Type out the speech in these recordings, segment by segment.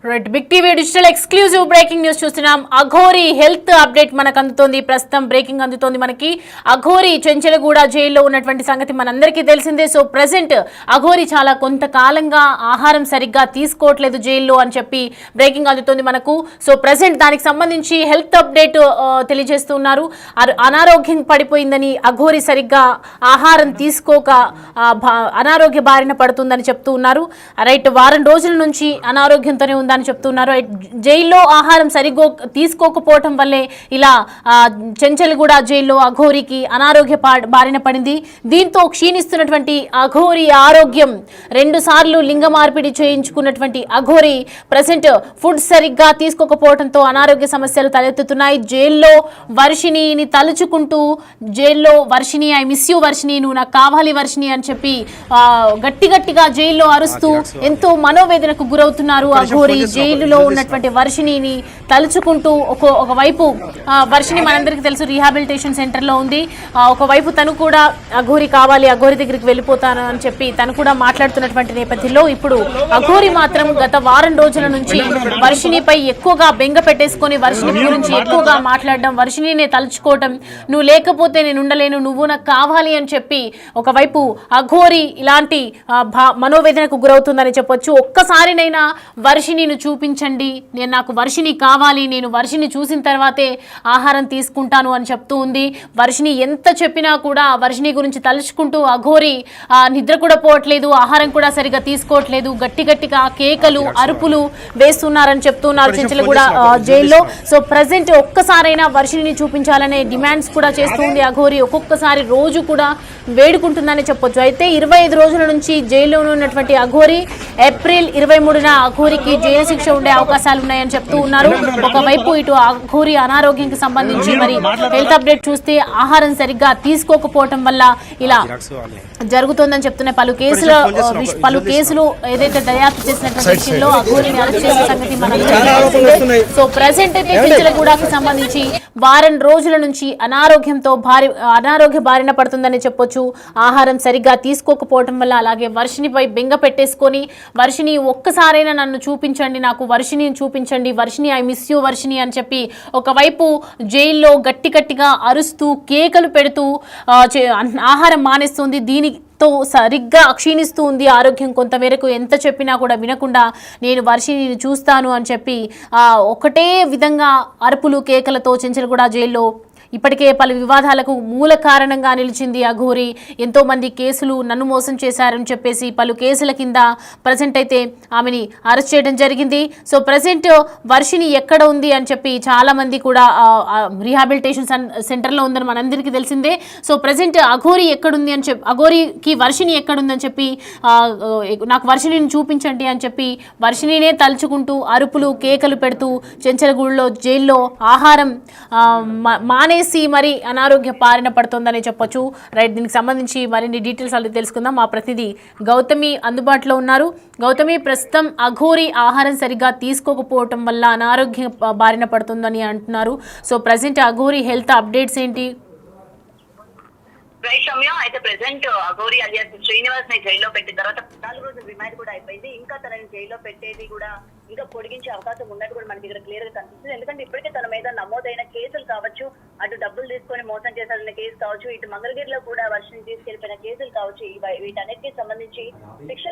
Right big TV digital exclusive breaking news చూస్తున్నాం. Aghori health update మనకు అందుతోంది. ప్రస్తుతం బ్రేకింగ్ అందుతోంది మనకి. అఘోరి చెంచలగూడ జైల్లో ఉన్నటువంటి సంగతి మనందరికీ తెలిసిందే. సో ప్రెసెంట్ అఘోరి చాలా కొంతకాలంగా ఆహారం సరిగ్గా తీసుకోవట్లేదు జైల్లో అని చెప్పి బ్రేకింగ్ అందుతోంది మనకు. సో ప్రెసెంట్ దానికి సంబంధించి హెల్త్ అప్డేట్ తెలియజేస్తున్నారు. అనారోగ్యం పడిపోయిందని, అఘోరి సరిగ్గా ఆహారం తీసుకోక అనారోగ్య బారిన పడుతుందని చెప్తూ ఉన్నారు. రైట్, వారం రోజుల నుంచి అనారోగ్యంతోనే ఉందని చెప్తున్నారు. జైల్లో ఆహారం సరిగ్గా తీసుకోకపోవటం వల్లే ఇలా చెంచల్గూడ జైల్లో అఘోరికి అనారోగ్య బారిన పడింది. దీంతో క్షీణిస్తున్నటువంటి అఘోరి ఆరోగ్యం, 2 సార్లు లింగ మార్పిడి చేయించుకున్నటువంటి అఘోరి ప్రెసెంట్ ఫుడ్ సరిగ్గా తీసుకోకపోవడంతో అనారోగ్య సమస్యలు తలెత్తుతున్నాయి. జైల్లో వర్షిణిని తలుచుకుంటూ జైల్లో Varshini, I miss you Varshini, నువ్వు నాకు కావాలి వర్షిణి అని చెప్పి గట్టిగా జైల్లో అరుస్తూ ఎంతో మనోవేదనకు గురవుతున్నారు అఘోరి. జైలులో ఉన్నటువంటి వర్షిణిని తలుచుకుంటూ ఒకవైపు వర్షిణి మనందరికీ తెలుసు రీహాబిలిటేషన్ సెంటర్లో ఉంది. ఒకవైపు తను కూడా అఘోరి కావాలి, అఘోరి దగ్గరికి వెళ్ళిపోతాను అని చెప్పి తను కూడా మాట్లాడుతున్నటువంటి నేపథ్యంలో ఇప్పుడు అఘోరి మాత్రం గత వారం రోజుల నుంచి వర్షిణిపై ఎక్కువగా బెంగ పెట్టేసుకొని వర్షిణి గురించి ఎక్కువగా మాట్లాడడం, వర్షిణినే తలుచుకోవటం, నువ్వు లేకపోతే నేను ఉండలేను, నువ్వు నాకు కావాలి అని చెప్పి ఒకవైపు అఘోరి ఇలాంటి మనోవేదనకు గురవుతుందని చెప్పొచ్చు. ఒక్కసారినైనా వర్షిణిని చూపించండి, నాకు వర్షిణి కావాలి, నేను వర్షిణి చూసిన తర్వాతే ఆహారం తీసుకుంటాను అని చెప్తూ ఉంది. వర్షిణి ఎంత చెప్పినా కూడా వర్షిణి గురించి తలుచుకుంటూ అఘోరి నిద్ర కూడా పోవట్లేదు, ఆహారం కూడా సరిగా తీసుకోవట్లేదు, గట్టిగా కేకలు అరుపులు వేస్తున్నారని చెప్తున్నారు చెంచలగూడ జైల్లో. సో ప్రజెంట్ ఒక్కసారైనా వర్షిణిని చూపించాలనే డిమాండ్స్ కూడా చేస్తుంది అఘోరి. ఒక్కొక్కసారి రోజు కూడా వేడుకుంటుందని చెప్పొచ్చు. అయితే 25 రోజుల నుంచి జైల్లోనే ఉన్నటువంటి అఘోరి ఏప్రిల్ 23న అఘోరికి జైలు శిక్ష ఉండే అవకాశాలు ఉన్నాయని చెప్తూ ఉన్నారు. ఒకవైపు ఇటు అఘోరి అనారోగ్యానికి సంబంధించి మరి హెల్త్ అప్డేట్ చూస్తే ఆహారం సరిగ్గా తీసుకోకపోవటం వల్ల ఇలా జరుగుతోందని చెప్తున్నాయి. పలు కేసులు ఏదైతే దర్యాప్తు చేసినటువంటి విషయంలో అఘోరిని అరెస్ట్ చేసిన సంగతి మనకు. సో ప్రెసెంట్ అయితే చెంచలగూడకి సంబంధించి వారం రోజుల నుంచి అనారోగ్య బారిన పడుతుందని చెప్పొచ్చు. ఆహారం సరిగ్గా తీసుకోకపోవటం వల్ల, అలాగే వర్షిణిపై బెంగ పెట్టేసుకొని వర్షిణి ఒక్కసారైనా నన్ను చూపించండి, నాకు వర్షిణిని చూపించండి, Varshini I miss you Varshini అని చెప్పి ఒకవైపు జైల్లో గట్టిగా అరుస్తూ కేకలు పెడుతూ ఆహారం మానేస్తుంది. దీనితో సరిగ్గా క్షీణిస్తూ ఉంది ఆరోగ్యం. కొంతమేరకు ఎంత చెప్పినా కూడా వినకుండా నేను వర్షిణిని చూస్తాను అని చెప్పి ఒకటే విధంగా అరుపులు కేకలతో చెంచలగూడ జైల్లో ఇప్పటికే పలు వివాదాలకు మూల కారణంగా నిలిచింది అఘోరి. ఎంతోమంది కేసులు నన్ను మోసం చేశారని చెప్పేసి పలు కేసుల కింద ప్రజెంట్ అయితే ఆమెని అరెస్ట్ చేయడం జరిగింది. సో ప్రజెంట్ వర్షిణి ఎక్కడ ఉంది అని చెప్పి చాలామంది కూడా రీహాబిలిటేషన్ సెంటర్లో ఉందని మనందరికీ తెలిసిందే. సో ప్రజెంట్ అఘోరి ఎక్కడుంది అని చెప్పి, అఘోరికి వర్షిణి ఎక్కడుందని చెప్పి నాకు వర్షిణిని చూపించండి అని చెప్పి వర్షిణినే తలుచుకుంటూ అరుపులు కేకలు పెడుతూ చెంచలగూడలో జైల్లో ఆహారం మానేసి మరి అనారోగ్య బారిన పడుతోందని చెప్పొచ్చు. రైట్, దీనికి సంబంధించి మరిన్ని డీటెయిల్స్ అలా తెలుసుకుందాం. మా ప్రతినిధి గౌతమి అందుబాటులో ఉన్నారు. గౌతమి, ప్రస్తుతం అఘోరి ఆహారం సరిగ్గా తీసుకోకపోవటం వల్ల అనారోగ్య బారిన పడుతుందని అంటున్నారు. So present Aghori health updates ఏంటి? అయితే ప్రెసెంట్ అఘోరి అలియాస్ శ్రీనివాస్ ని జైల్లో పెట్టిన తర్వాత 4 రోజుల రిమాండ్ కూడా అయిపోయింది. ఇంకా తనని జైల్లో పెట్టేది కూడా ఇంకా పొడిగించే అవకాశం ఉన్నట్టు కూడా మనకి ఇక్కడ క్లియర్ గా కనిపిస్తుంది. ఎందుకంటే ఇప్పటికే తన మీద నమోదైన కేసులు కావచ్చు, అటు డబ్బులు తీసుకొని మోసం చేశారన్న కేసు కావచ్చు, ఇటు మంగళగిరిలో కూడా వర్షం తీసుకెళ్లిపోయిన కేసులు కావచ్చు,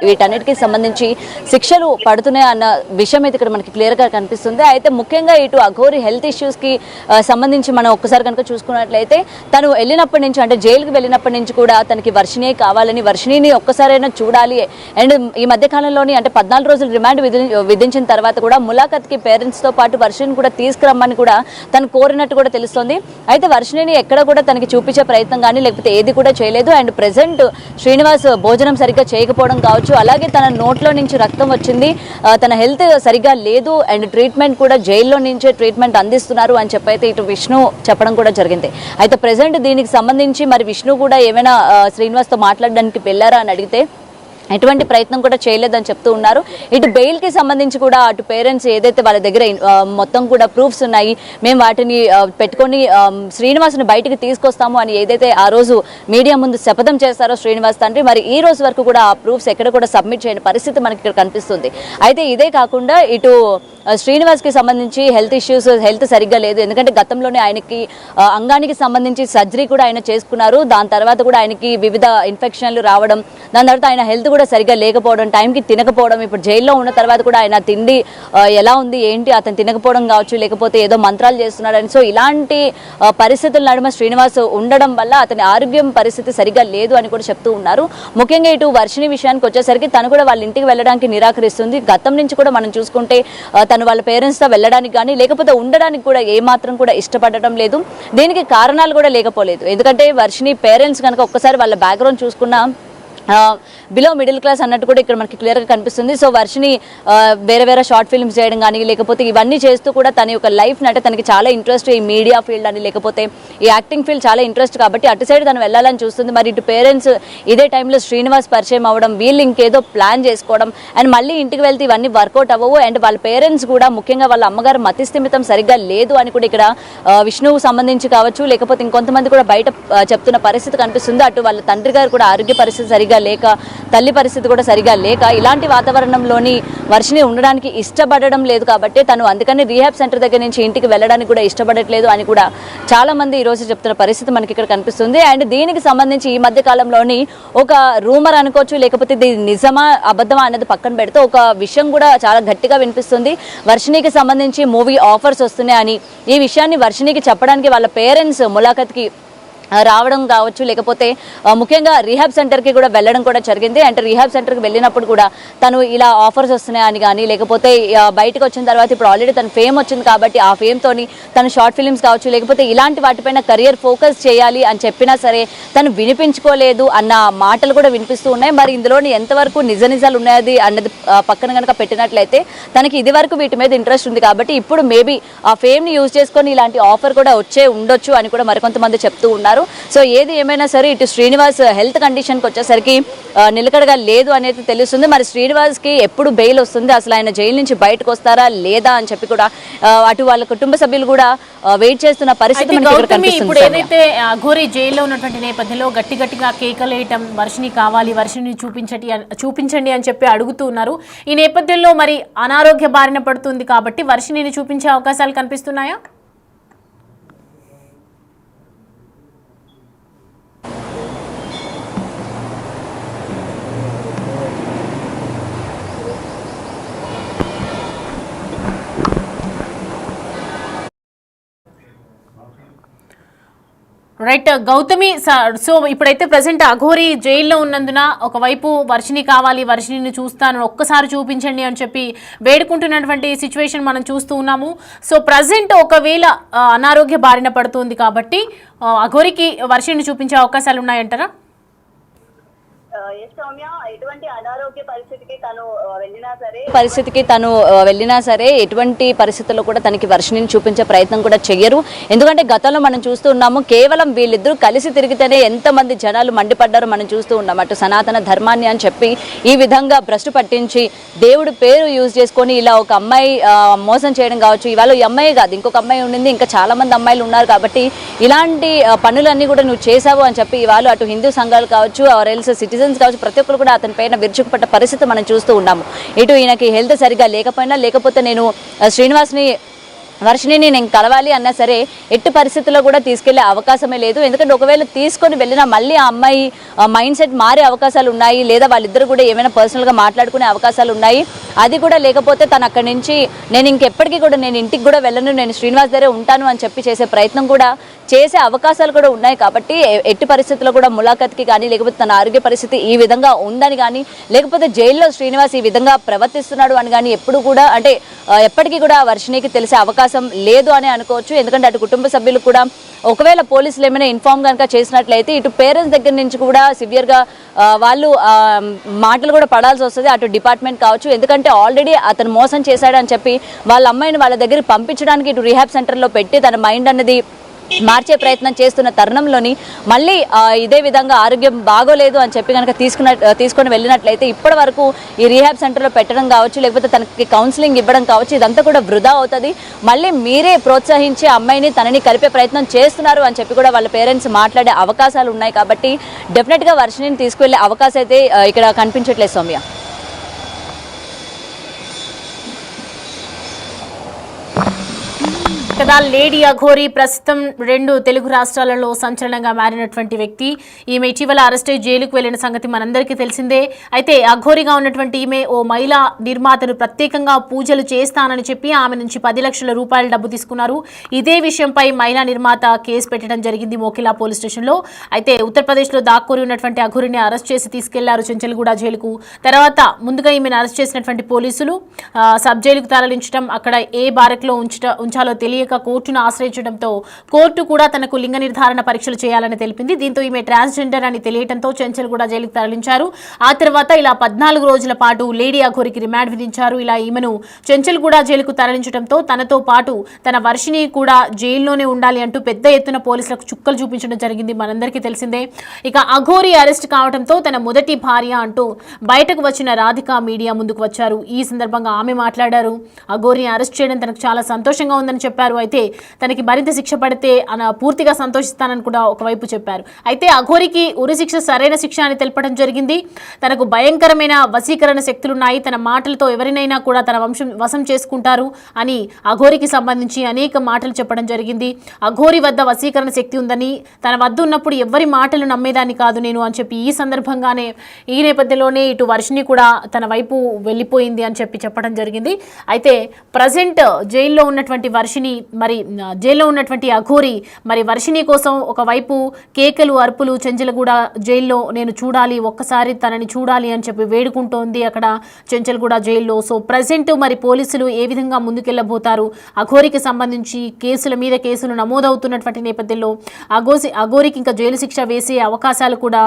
వీటన్నిటికీ సంబంధించి శిక్షలు పడుతున్నాయి అన్న విషయం అయితే ఇక్కడ మనకి క్లియర్ గా కనిపిస్తుంది. అయితే ముఖ్యంగా ఇటు అఘోరి హెల్త్ ఇష్యూస్ కి సంబంధించి మనం ఒక్కసారి కనుక చూసుకున్నట్లయితే తను వెళ్ళినప్పటి నుంచి, అంటే జైలుకి వెళ్ళినప్పటి నుంచి కూడా తనకి వర్షిణి కావాలని, వర్షిణిని ఒక్కసారైనా చూడాలి. అండ్ ఈ మధ్య కాలంలోని అంటే 14 రోజులు రిమాండ్ విధించిన తర్వాత కూడా ములాఖత్ కి పేరెంట్స్ తో పాటు వర్షిణిని కూడా తీసుకురమ్మని కూడా తను కోరినట్టు కూడా తెలుస్తోంది. అయితే వర్షిణిని ఎక్కడ కూడా తనకి చూపించే ప్రయత్నం కానీ లేకపోతే ఏది కూడా చేయలేదు. అండ్ ప్రెసెంట్ శ్రీనివాస్ భోజనం సరిగ్గా చేయకపోవడం కావచ్చు, అలాగే తన నోట్లో నుంచి రక్తం వచ్చింది, తన హెల్త్ సరిగ్గా లేదు, అండ్ ట్రీట్మెంట్ కూడా జైల్లో నుంచే ట్రీట్మెంట్ అందిస్తున్నారు అని చెప్పైతే ఇటు విష్ణు చెప్పడం కూడా జరిగింది. అయితే ప్రెసెంట్ దీనికి సంబంధించి మరి విష్ణు కూడా ఏమైనా శ్రీనివాస్ తో మాట్లాడడానికి వెళ్ళారా అని అడిగితే ఎటువంటి ప్రయత్నం కూడా చేయలేదని చెప్తూ ఉన్నారు. ఇటు బెయిల్కి సంబంధించి కూడా అటు పేరెంట్స్ ఏదైతే వాళ్ళ దగ్గర మొత్తం కూడా ప్రూఫ్స్ ఉన్నాయి, మేము వాటిని పెట్టుకొని శ్రీనివాస్ని బయటికి తీసుకొస్తాము అని ఏదైతే ఆ రోజు మీడియా ముందు శపథం చేస్తారో శ్రీనివాస్ తండ్రి, మరి ఈ రోజు వరకు కూడా ఆ ప్రూఫ్స్ ఎక్కడ కూడా సబ్మిట్ చేయని పరిస్థితి మనకి ఇక్కడ కనిపిస్తుంది. అయితే ఇదే కాకుండా ఇటు శ్రీనివాస్కి సంబంధించి హెల్త్ సరిగ్గా లేదు. ఎందుకంటే గతంలోనే ఆయనకి అంగానికి సంబంధించి సర్జరీ కూడా ఆయన చేసుకున్నారు. దాని తర్వాత కూడా ఆయనకి వివిధ ఇన్ఫెక్షన్లు రావడం, దాని తర్వాత ఆయన హెల్త్ కూడా సరిగ్గా లేకపోవడం, టైంకి తినకపోవడం, ఇప్పుడు జైల్లో ఉన్న తర్వాత కూడా ఆయన తిండి ఎలా ఉంది ఏంటి అతను తినకపోవడం కావచ్చు, లేకపోతే ఏదో మంత్రాలు చేస్తున్నాడని. సో ఇలాంటి పరిస్థితుల నడుమ శ్రీనివాస్ ఉండడం వల్ల అతని ఆరోగ్యం పరిస్థితి సరిగ్గా లేదు అని కూడా చెప్తూ ఉన్నారు. ముఖ్యంగా ఇటు వర్షిణి విషయానికి వచ్చేసరికి తను కూడా వాళ్ళ ఇంటికి వెళ్ళడానికి నిరాకరిస్తుంది. గతం నుంచి కూడా మనం చూసుకుంటే తను వాళ్ళ పేరెంట్స్తో వెళ్ళడానికి కానీ లేకపోతే ఉండడానికి కూడా ఏమాత్రం కూడా ఇష్టపడటం లేదు. దీనికి కారణాలు కూడా లేకపోలేదు. ఎందుకంటే వర్షిణి పేరెంట్స్ కనుక ఒక్కసారి వాళ్ళ బ్యాక్గ్రౌండ్ చూసుకున్నా బిలో మిడిల్ క్లాస్ అన్నట్టు కూడా ఇక్కడ మనకి క్లియర్గా కనిపిస్తుంది. సో వర్షిని వేరే షార్ట్ ఫిల్మ్స్ చేయడం కానీ లేకపోతే ఇవన్నీ చేస్తూ కూడా తన యొక్క లైఫ్ని అంటే తనకి చాలా ఇంట్రెస్ట్ ఈ మీడియా ఫీల్డ్ అని లేకపోతే ఈ యాక్టింగ్ ఫీల్డ్ చాలా ఇంట్రెస్ట్ కాబట్టి అటు సైడ్ తను వెళ్ళాలని చూస్తుంది. మరి ఇటు పేరెంట్స్ ఇదే టైంలో శ్రీనివాస్ పరిచయం అవ్వడం, వీళ్ళు ఇంకేదో ప్లాన్ చేసుకోవడం అండ్ మళ్ళీ ఇంటికి వెళ్తే ఇవన్నీ వర్కౌట్ అవ్వవు. అండ్ వాళ్ళ పేరెంట్స్ కూడా ముఖ్యంగా వాళ్ళ అమ్మగారు మతిస్థిమితం సరిగ్గా లేదు అని కూడా ఇక్కడ విష్ణువుకు సంబంధించి కావచ్చు లేకపోతే ఇంకొంతమంది కూడా బయట చెప్తున్న పరిస్థితి కనిపిస్తుంది. అటు వాళ్ళ తండ్రి గారు కూడా ఆరోగ్య పరిస్థితి సరిగ్గా లేక, తల్లి పరిస్థితి కూడా సరిగా లేక ఇలాంటి వాతావరణంలోని వర్షిని ఉండడానికి ఇష్టపడడం లేదు కాబట్టి తను అందుకని రీహాబ్ సెంటర్ దగ్గర నుంచి ఇంటికి వెళ్ళడానికి కూడా ఇష్టపడట్లేదు అని కూడా చాలా మంది ఈ రోజు చెప్తున్న పరిస్థితి మనకి ఇక్కడ కనిపిస్తుంది. అండ్ దీనికి సంబంధించి ఈ మధ్య కాలంలోని ఒక రూమర్ అనుకోవచ్చు లేకపోతే ఇది నిజమా అబద్ధమా అనేది పక్కన పెడితే ఒక విషయం కూడా చాలా గట్టిగా వినిపిస్తుంది. వర్షినికి సంబంధించి మూవీ ఆఫర్స్ వస్తున్నాయని, ఈ విషయాన్ని వర్షినికి చెప్పడానికి వాళ్ళ పేరెంట్స్ ములాఖత్కి రావడం కావచ్చు లేకపోతే ముఖ్యంగా రీహాబ్ సెంటర్కి కూడా వెళ్ళడం కూడా జరిగింది. అంటే రీహాబ్ సెంటర్కి వెళ్ళినప్పుడు కూడా తను ఇలా ఆఫర్స్ వస్తున్నాయని కానీ లేకపోతే బయటకు వచ్చిన తర్వాత ఇప్పుడు ఆల్రెడీ తన ఫేమ్ వచ్చింది కాబట్టి ఆ ఫేమ్తోని తను షార్ట్ ఫిల్మ్స్ కావచ్చు లేకపోతే ఇలాంటి వాటిపైన కెరియర్ ఫోకస్ చేయాలి అని చెప్పినా సరే తను వినిపించుకోలేదు అన్న మాటలు కూడా వినిపిస్తూ ఉన్నాయి. మరి ఇందులోని ఎంతవరకు నిజాలు ఉన్నది అన్నది పక్కన కనుక పెట్టినట్లయితే తనకి ఇది వరకు వీటి మీద ఇంట్రెస్ట్ ఉంది కాబట్టి ఇప్పుడు మేబీ ఆ ఫేమ్ని యూజ్ చేసుకొని ఇలాంటి ఆఫర్ కూడా వచ్చే ఉండొచ్చు అని కూడా మరికొంతమంది చెప్తూ ఉన్నారు. సో ఏది ఏమైనా సరే ఇటు శ్రీనివాస్ హెల్త్ కండిషన్కి వచ్చేసరికి నిలకడగా లేదు అనేది తెలుస్తుంది. మరి శ్రీనివాస్కి ఎప్పుడు బెయిల్ వస్తుంది, అసలు ఆయన జైలు నుంచి బయటకు వస్తారా లేదా అని చెప్పి కూడా అటు వాళ్ళ కుటుంబ సభ్యులు కూడా వెయిట్ చేస్తున్న పరిస్థితి ఇప్పుడు ఏదైతే అఘోరి జైల్లో ఉన్నటువంటి నేపథ్యంలో గట్టిగా కేకలేయటం, వర్షిని కావాలి, వర్షిని చూపించండి అని చెప్పి అడుగుతూ ఉన్నారు. ఈ నేపథ్యంలో మరి అనారోగ్య బారిన పడుతుంది కాబట్టి వర్షిని చూపించే అవకాశాలు కనిపిస్తున్నాయా? రైట్ గౌతమి, సో ఇప్పుడైతే ప్రజెంట్ అఘోరి జైల్లో ఉన్నందున ఒకవైపు వర్షిని కావాలి, వర్షిని చూస్తాను, ఒక్కసారి చూపించండి అని చెప్పి వేడుకుంటున్నటువంటి సిచ్యువేషన్ మనం చూస్తూ ఉన్నాము. సో ప్రజెంట్ ఒకవేళ అనారోగ్య బారిన పడుతుంది కాబట్టి అఘోరికి వర్షిని చూపించే అవకాశాలు ఉన్నాయంటారా? ఎటువంటి అనారోగ్య పరిస్థితికి తను వెళ్ళినా సరే ఎటువంటి పరిస్థితుల్లో కూడా తనకి వర్షిని చూపించే ప్రయత్నం కూడా చెయ్యరు. ఎందుకంటే గతంలో మనం చూస్తూ ఉన్నాము కేవలం వీళ్ళిద్దరూ కలిసి తిరిగితేనే ఎంతమంది జనాలు మండిపడ్డారో మనం చూస్తూ ఉన్నాం. అటు సనాతన ధర్మాన్ని అని చెప్పి ఈ విధంగా భ్రష్టు పట్టించి దేవుడి పేరు యూజ్ చేసుకొని ఇలా ఒక అమ్మాయి మోసం చేయడం కావచ్చు. ఇవాళ ఈ అమ్మాయి కాదు, ఇంకొక అమ్మాయి ఉండింది, ఇంకా చాలా మంది అమ్మాయిలు ఉన్నారు కాబట్టి ఇలాంటి పనులన్నీ కూడా నువ్వు చేసావు అని చెప్పి ఇవాళ అటు హిందూ సంఘాలు కావచ్చు ఆర్ ఎల్స్ సిటిజన్స్ కావచ్చు ప్రతి ఒక్కరు కూడా అతని పైన విరుచుకుపడ్డ పరిస్థితి మనం చూస్తూ ఉన్నాము. ఇటు ఈయనకి హెల్త్ సరిగ్గా లేకపోయినా లేకపోతే నేను వర్షిని నేను కలవాలి అన్నా సరే ఎట్టి పరిస్థితుల్లో కూడా తీసుకెళ్లే అవకాశమే లేదు. ఎందుకంటే ఒకవేళ తీసుకొని వెళ్ళినా మళ్ళీ ఆ అమ్మాయి మైండ్ సెట్ మారే అవకాశాలు ఉన్నాయి, లేదా వాళ్ళిద్దరు కూడా ఏమైనా పర్సనల్గా మాట్లాడుకునే అవకాశాలు ఉన్నాయి. అది కూడా లేకపోతే తను అక్కడి నుంచి నేను ఇంకెప్పటికీ కూడా నేను ఇంటికి కూడా వెళ్ళను, నేను శ్రీనివాస్ దగ్గరే ఉంటాను అని చెప్పి చేసే ప్రయత్నం కూడా చేసే అవకాశాలు కూడా ఉన్నాయి. కాబట్టి ఎట్టి పరిస్థితుల్లో కూడా ములాఖత్కి కానీ లేకపోతే తన ఆరోగ్య పరిస్థితి ఈ విధంగా ఉందని కానీ లేకపోతే జైల్లో శ్రీనివాస్ ఈ విధంగా ప్రవర్తిస్తున్నాడు అని కానీ ఎప్పుడు కూడా అంటే ఎప్పటికీ కూడా వర్షినికి తెలిసే అవకాశం లేదు అని అనుకోవచ్చు. ఎందుకంటే అటు కుటుంబ సభ్యులు కూడా ఒకవేళ పోలీసులు ఏమైనా ఇన్ఫార్మ్ కనుక చేసినట్లయితే ఇటు పేరెంట్స్ దగ్గర నుంచి కూడా సివియర్గా వాళ్ళు మాటలు కూడా పడాల్సి వస్తుంది, అటు డిపార్ట్మెంట్ కావచ్చు. ఎందుకంటే ఆల్రెడీ అతను మోసం చేశాడని చెప్పి వాళ్ళ అమ్మాయిని వాళ్ళ దగ్గర పంపించడానికి ఇటు రీహాబ్ సెంటర్లో పెట్టి తన మైండ్ అనేది మార్చే ప్రయత్నం చేస్తున్న తరుణంలోని మళ్ళీ ఇదే విధంగా ఆరోగ్యం బాగోలేదు అని చెప్పి కనుక తీసుకొని వెళ్ళినట్లయితే ఇప్పటి వరకు ఈ రీహాబ్ సెంటర్లో పెట్టడం కావచ్చు, లేకపోతే తనకి కౌన్సిలింగ్ ఇవ్వడం కావచ్చు, ఇదంతా కూడా వృధా అవుతుంది. మళ్ళీ మీరే ప్రోత్సహించి అమ్మాయిని తనని కలిపే ప్రయత్నం చేస్తున్నారు అని చెప్పి కూడా వాళ్ళ పేరెంట్స్ మాట్లాడే అవకాశాలు ఉన్నాయి. కాబట్టి డెఫినెట్గా వర్షిణిని తీసుకువెళ్ళే అవకాశం అయితే ఇక్కడ కనిపించట్లేదు సౌమ్య. కదా లేడీ అఘోరి ప్రస్తుతం 2 తెలుగు రాష్ట్రాలలో సంచలనంగా మారినటువంటి వ్యక్తి. ఈమె ఇటీవల అరెస్ట్ అయి జైలుకు వెళ్లిన సంగతి మనందరికీ తెలిసిందే. అయితే అఘోరిగా ఉన్నటువంటి ఈమె ఓ మహిళా నిర్మాతను ప్రత్యేకంగా పూజలు చేస్తానని చెప్పి ఆమె నుంచి 10 లక్షల రూపాయల డబ్బు తీసుకున్నారు. ఇదే విషయంపై మహిళా నిర్మాత కేసు పెట్టడం జరిగింది మోకిలా పోలీస్ స్టేషన్లో. అయితే ఉత్తరప్రదేశ్లో దాక్కుని ఉన్నటువంటి అఘోరిని అరెస్ట్ చేసి తీసుకెళ్లారు చెంచల్గూడ జైలుకు. తర్వాత ముందుగా ఈమెను అరెస్ట్ చేసినటువంటి పోలీసులు సబ్ జైలుకు తరలించడం, అక్కడ ఏ బారక్లో ఉంచాలో తెలియక కోర్టును ఆశ్రయించడంతో కోర్టు కూడా తనకు లింగ నిర్ధారణ పరీక్షలు చేయాలని తెలిపింది. దీంతో ఈమె ట్రాన్స్జెండర్ అని తెలియడంతో చెంచల్గూడ జైలుకు తరలించారు. ఆ తర్వాత ఇలా 14 రోజుల పాటు లేడీ అఘోరికి రిమాండ్ విధించారు. ఇలా ఈమెను చెంచల్గూడ జైలుకు తరలించడంతో తనతో పాటు తన వర్షిని కూడా జైల్లోనే ఉండాలి అంటూ పెద్ద ఎత్తున పోలీసులకు చుక్కలు చూపించడం జరిగింది, మనందరికీ తెలిసిందే. ఇక అఘోరి అరెస్ట్ కావడంతో తన మొదటి భార్య అంటూ బయటకు వచ్చిన రాధిక మీడియా ముందుకు వచ్చారు. ఈ సందర్భంగా ఆమె మాట్లాడారు. అఘోరిని అరెస్ట్ చేయడం తనకు చాలా సంతోషంగా ఉందని చెప్పారు. అయితే తనకి మరింత శిక్ష పడితే పూర్తిగా సంతోషిస్తానని కూడా ఒకవైపు చెప్పారు. అయితే అఘోరికి ఉరి శిక్ష సరైన శిక్ష అని తెలపడం జరిగింది. తనకు భయంకరమైన వశీకరణ శక్తులున్నాయి, తన మాటలతో ఎవరినైనా కూడా తన వశం చేసుకుంటారు అని అఘోరికి సంబంధించి అనేక మాటలు చెప్పడం జరిగింది. అఘోరి వద్ద వశీకరణ శక్తి ఉందని, తన వద్ద ఉన్నప్పుడు ఎవరి మాటలు నమ్మేదాన్ని కాదు నేను అని చెప్పి ఈ సందర్భంగానే ఈ నేపథ్యంలోనే ఇటు వర్షిని కూడా తన వైపు వెళ్ళిపోయింది అని చెప్పడం జరిగింది. అయితే ప్రజెంట్ జైల్లో ఉన్నటువంటి వర్షిని మరి జైల్లో ఉన్నటువంటి అఘోరి మరి వర్షిని కోసం ఒకవైపు కేకలు అరుపులు చెంచల్గూడ జైల్లో నేను చూడాలి, ఒక్కసారి తనని చూడాలి అని చెప్పి వేడుకుంటోంది అక్కడ చెంచల్గూడ జైల్లో. సో ప్రజెంట్ మరి పోలీసులు ఏ విధంగా ముందుకెళ్ళబోతారు, అఘోరికి సంబంధించి కేసుల మీద కేసులు నమోదవుతున్నటువంటి నేపథ్యంలో అఘోరికి ఇంకా జైలు శిక్ష వేసే అవకాశాలు కూడా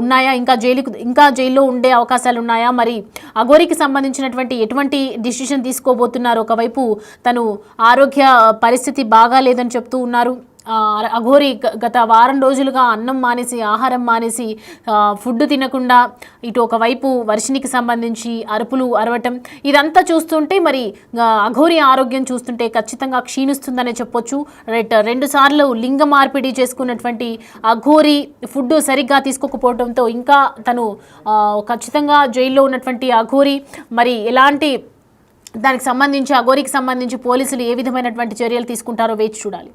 ఉన్నాయా, ఇంకా జైల్లో ఉండే అవకాశాలు ఉన్నాయా, మరి అఘోరికి సంబంధించినటువంటి ఎటువంటి డిసిషన్ తీసుకోబోతున్నారు. ఒకవైపు తను ఆరోగ్య పరిస్థితి బాగాలేదని చెప్తూ ఉన్నారు. అఘోరి గత వారం రోజులుగా అన్నం మానేసి, ఆహారం మానేసి, ఫుడ్ తినకుండా ఇటు ఒకవైపు వర్షినికి సంబంధించి అరుపులు అరవటం ఇదంతా చూస్తుంటే మరి అఘోరి ఆరోగ్యం చూస్తుంటే ఖచ్చితంగా క్షీణిస్తుందనే చెప్పొచ్చు. 2 సార్లు లింగ మార్పిడి చేసుకున్నటువంటి అఘోరి ఫుడ్ సరిగ్గా తీసుకోకపోవడంతో ఇంకా తను ఖచ్చితంగా జైల్లో ఉన్నటువంటి అఘోరి మరి ఎలాంటి దానికి సంబంధించి అఘోరికి సంబంధించి పోలీసులు ఏ విధమైనటువంటి చర్యలు తీసుకుంటారో వేచి చూడాలి.